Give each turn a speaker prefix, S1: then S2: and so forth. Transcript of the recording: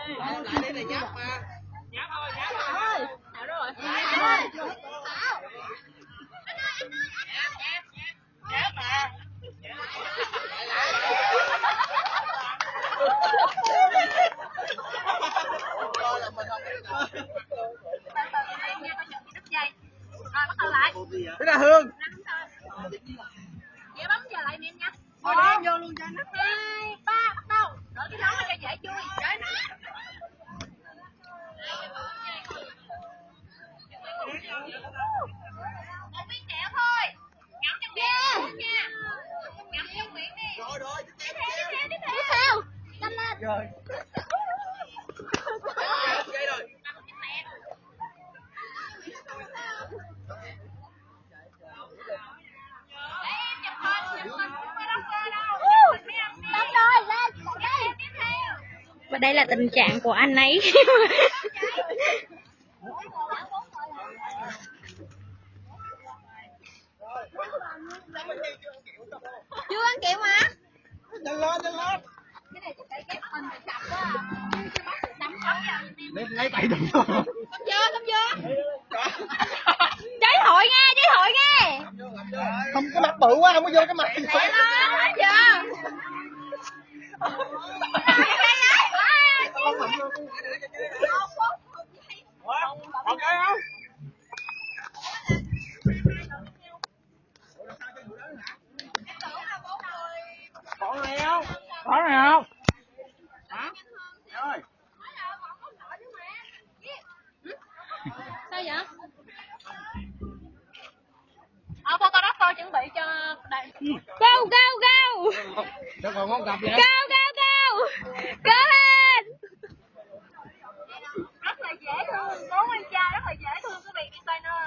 S1: Lại đây này nháp mà. Nháp thôi. Nào đó rồi. Nháp mà.
S2: Bắt đầu lại.
S1: Thế là Hương.
S2: Dễ bấm giờ lại em nha. Rồi để em vô luôn cho nó. 2, 3 bắt đầu. Đợi cái nón cho dễ chui. Để nó. Một viên kẹo thôi. Ngậm trong miệng nha. Ngậm trong miệng đi.
S1: Rồi.
S2: Tiếp theo. Nhanh lên.
S1: Rồi.
S3: Và đây là tình trạng của anh ấy.
S2: Chưa ăn kẹo mà.
S1: Nhanh lên.
S2: Cái này chắc phải ghép hình để chặt quá. Chứ bắt được đấm sống vào giùm em.
S1: Lấy tay đụng vô.
S2: Xong chưa? Cháy hội nghe.
S1: Không, cái mặt bự quá, không có vô cái mặt.
S2: Lẹ lên, giờ.
S1: Ok không? Có này không? Hả? Rồi.
S2: Sao vậy? Photographer chuẩn bị cho đây.
S3: Go.
S1: Nó còn không gặp vậy?
S3: Go lên.
S2: Rất là dễ thương, bố em trai rất là dễ thương cái Việt Designer.